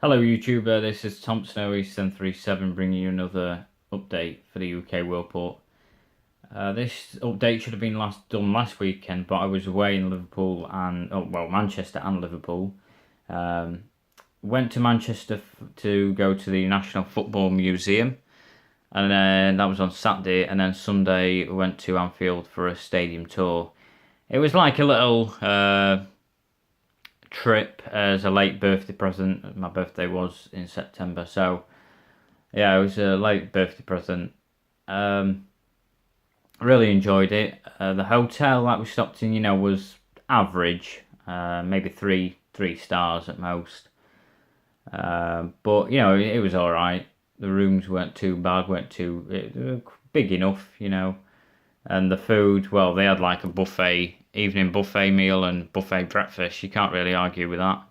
Hello YouTuber, this is Tom Snowy 737 bringing you another update for the UK Worldport. This update should have been done last weekend, but I was away in Liverpool and Manchester and Liverpool. Went to Manchester to go to the National Football Museum, and then that was on Saturday, and then Sunday we went to Anfield for a stadium tour. It was like a little trip as a late birthday present. My birthday was in September, so yeah, it was a late birthday present. Really enjoyed it. The hotel that we stopped in, was average, maybe three stars at most. But it was all right. The rooms weren't too bad, they were big enough, And the food, well, they had like a evening buffet meal and buffet breakfast. You can't really argue with that.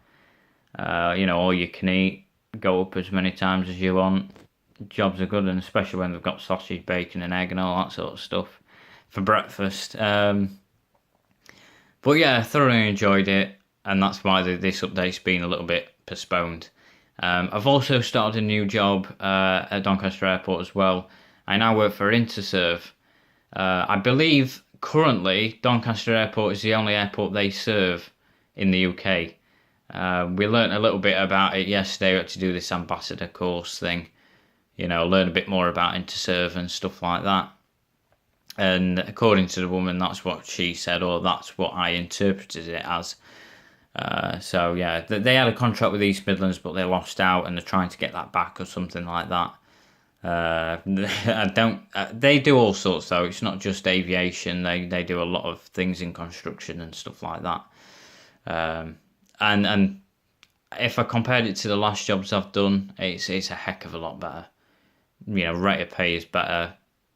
All you can eat, go up as many times as you want. Jobs are good, and especially when they've got sausage, bacon and egg and all that sort of stuff for breakfast. But yeah, thoroughly enjoyed it, and that's why this update's been a little bit postponed. I've also started a new job at Doncaster Airport as well. I now work for Interserve. I believe currently Doncaster Airport is the only airport they serve in the UK. We learnt a little bit about it yesterday. We had to do this ambassador course thing, learn a bit more about Interserve and stuff like that. And according to the woman, that's what she said, or that's what I interpreted it as. So yeah, they had a contract with East Midlands, but they lost out, and they're trying to get that back or something like that. They do all sorts though. It's not just aviation. They do a lot of things in construction and stuff like that. And if I compared it to the last jobs I've done, it's a heck of a lot better. Rate of pay is better,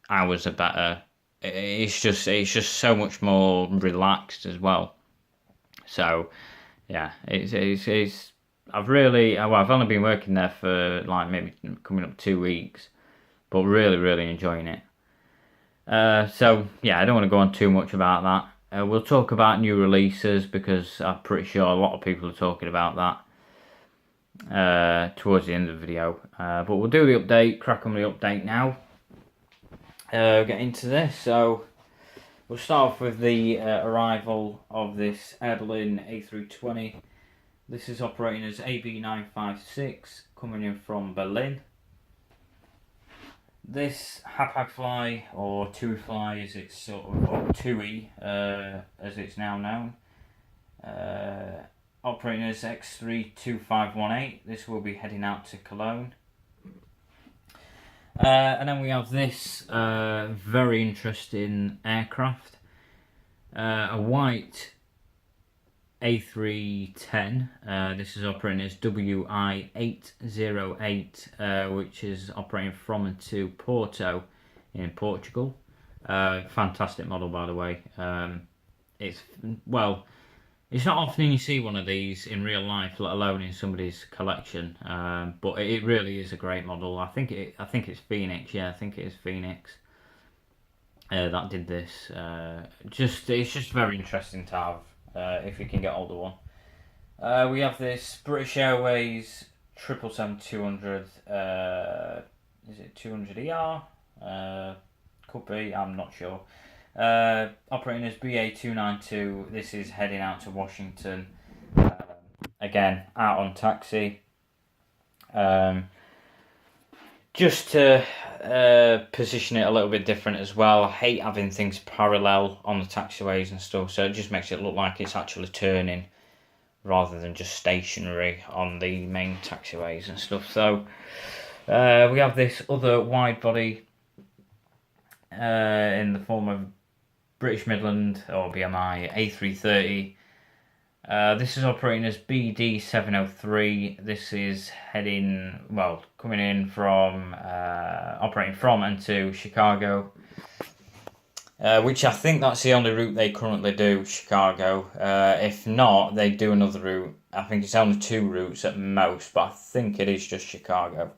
hours are better. It's just so much more relaxed as well. So yeah, I've only been working there for like maybe coming up 2 weeks, but really enjoying it. So yeah, I don't want to go on too much about that. We'll talk about new releases because I'm pretty sure a lot of people are talking about that towards the end of the video. But we'll do the update, crack on the update now. Get into this. So we'll start off with the arrival of this Air Berlin A320. This is operating as AB956, coming in from Berlin. This Hapag-Fly, or TUI Fly as it's sort of, or TUI as it's now known, operating as X32518. This will be heading out to Cologne. And then we have this very interesting aircraft, a white A310. This is operating as WI808, which is operating from and to Porto in Portugal. Fantastic model, by the way. It's not often you see one of these in real life, let alone in somebody's collection. But it really is a great model. I think it's Phoenix. Yeah, I think it is Phoenix that did this. It's just very interesting to have if you can get hold of one. We have this British Airways 777-200. Is it 200ER? Could be. I'm not sure. Operating as BA292. This is heading out to Washington. Again, out on taxi. Just to position it a little bit different as well. I hate having things parallel on the taxiways and stuff, so it just makes it look like it's actually turning rather than just stationary on the main taxiways and stuff. So we have this other wide body in the form of British Midland or BMI A330. This is operating as BD703. This is coming in from, operating from and to Chicago, which I think that's the only route they currently do, Chicago. If not, they do another route. I think it's only 2 routes at most, but I think it is just Chicago.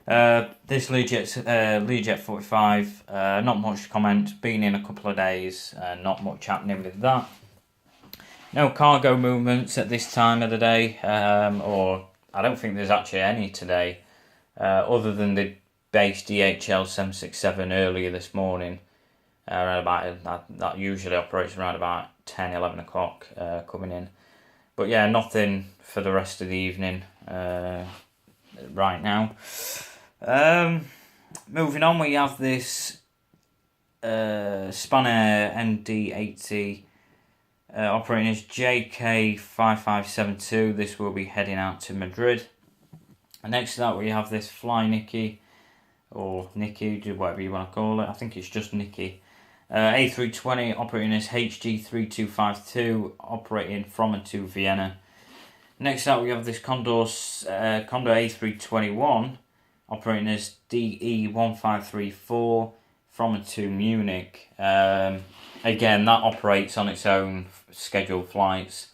This Learjet 45, not much to comment, been in a couple of days, not much happening with that. No cargo movements at this time of the day, or I don't think there's actually any today, other than the base DHL 767 earlier this morning. Around about that usually operates around about 10, 11 o'clock coming in. But yeah, nothing for the rest of the evening right now. Moving on, we have this Spanair ND80 operating as JK5572. This will be heading out to Madrid. And next to that, we have this Fly Nicky, or Nicky, whatever you want to call it. I think it's just Nicky. A320 operating as HG3252, operating from and to Vienna. Next up, we have this Condor A321, operating as DE1534, from and to Munich. Again, that operates on its own scheduled flights.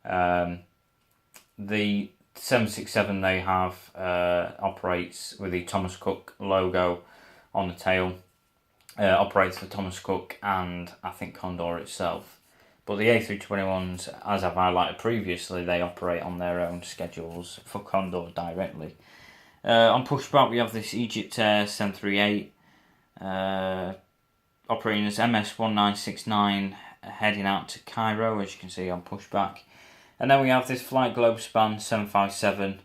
The 767 they have operates with the Thomas Cook logo on the tail. Operates for Thomas Cook and I think Condor itself. But the A321s, as I've highlighted previously, they operate on their own schedules for Condor directly. On pushback, we have this Egypt Air 738 operating as MS1969, heading out to Cairo, as you can see on pushback. And then we have this Flight Globespan 757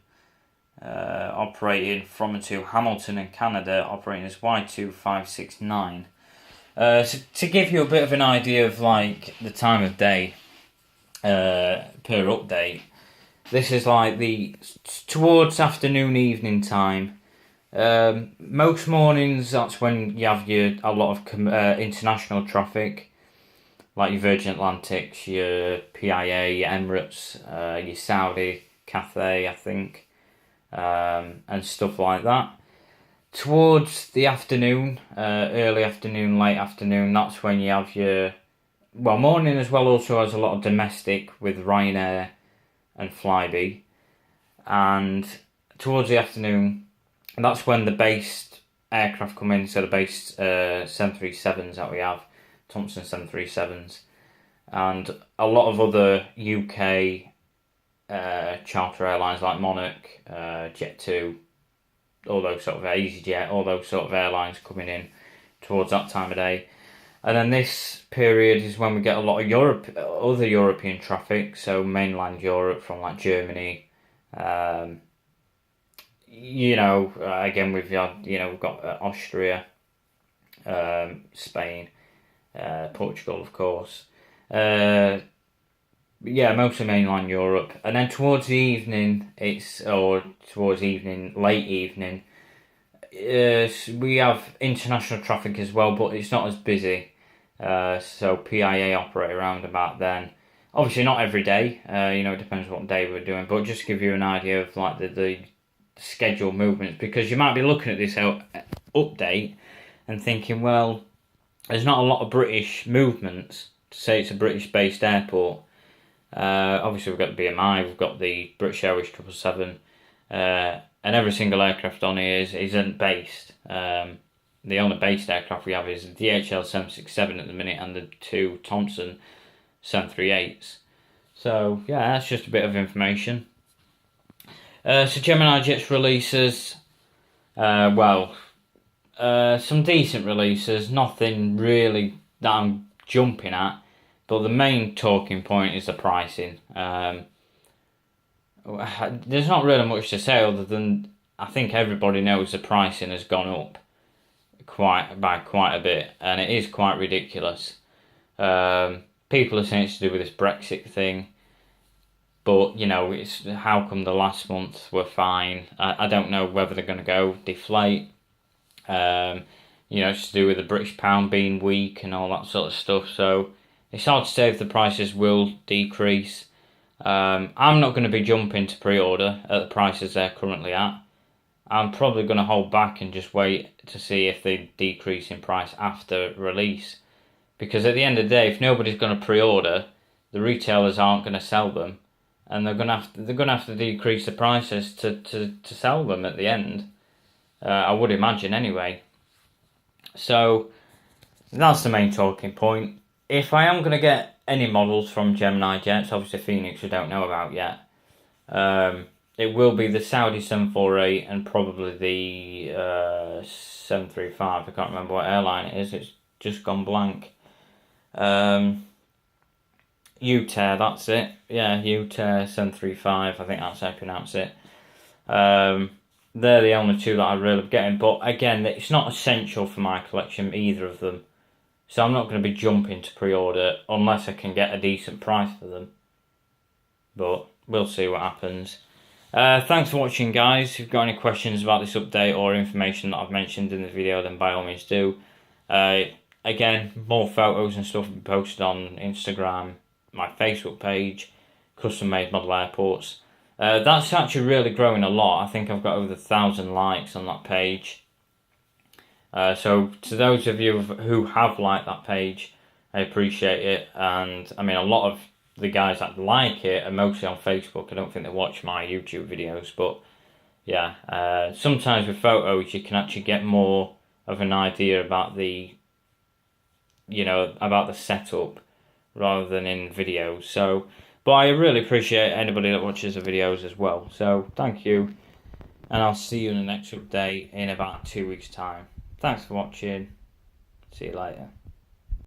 operating from and to Hamilton in Canada, operating as Y2569. So to give you a bit of an idea of like the time of day per update, this is like the towards afternoon evening time. Most mornings, that's when you have a lot of international traffic, like your Virgin Atlantics, your PIA, your Emirates, your Saudi, Cathay, I think, and stuff like that. Towards the afternoon, early afternoon, late afternoon, that's when you have your... Well, morning as well also has a lot of domestic with Ryanair and Flybe. And towards the afternoon, that's when the based aircraft come in, so the based 737s that we have, Thompson 737s. And a lot of other UK charter airlines like Monarch, Jet2, all those sort of EasyJet, all those sort of airlines coming in towards that time of day. And then this period is when we get a lot of other European traffic, so mainland Europe from like Germany. Again, we've got Austria, Spain, Portugal, of course. Mostly mainland Europe. And then towards the evening, late evening, we have international traffic as well, but it's not as busy. So PIA operate around about then. Obviously not every day, it depends what day we're doing, but just to give you an idea of like the schedule movements, because you might be looking at this update and thinking, well, there's not a lot of British movements to say it's a British based airport. Obviously we've got the BMI, we've got the British Airways 777, and every single aircraft on here isn't based. The only based aircraft we have is the DHL 767 at the minute and the two Thompson 738s. So yeah, that's just a bit of information. So Gemini Jets releases, some decent releases, nothing really that I'm jumping at. But the main talking point is the pricing. There's not really much to say other than I think everybody knows the pricing has gone up by quite a bit, and it is quite ridiculous. People are saying it's to do with this Brexit thing, but it's how come the last month were fine. I don't know whether they're going to go deflate. It's to do with the British pound being weak and all that sort of stuff. So it's hard to say if the prices will decrease. I'm not going to be jumping to pre-order at the prices they're currently at. I'm probably going to hold back and just wait to see if they decrease in price after release. Because at the end of the day, if nobody's going to pre-order, the retailers aren't going to sell them, and they're going to have to decrease the prices to sell them at the end. I would imagine anyway. So that's the main talking point. If I am going to get any models from Gemini Jets, obviously Phoenix we don't know about yet. it will be the Saudi 748 and probably the 735. I can't remember what airline it is. It's just gone blank. UTair, that's it. Yeah, UTair 735. I think that's how you pronounce it. They're the only two that I really be getting. But again, it's not essential for my collection, either of them. So I'm not going to be jumping to pre-order unless I can get a decent price for them. But we'll see what happens. Thanks for watching, guys. If you've got any questions about this update or information that I've mentioned in the video, then by all means do. Again, more photos and stuff will be posted on Instagram, my Facebook page, Custom Made Model Airports. That's actually really growing a lot. I think I've got over 1,000 likes on that page. So to those of you who have liked that page, I appreciate it. And I mean, a lot of the guys that like it are mostly on Facebook. I don't think they watch my YouTube videos, but yeah, sometimes with photos you can actually get more of an idea about the, about the setup rather than in videos. So, but I really appreciate anybody that watches the videos as well. So thank you, and I'll see you in the next update in about 2 weeks' time. Thanks for watching. See you later.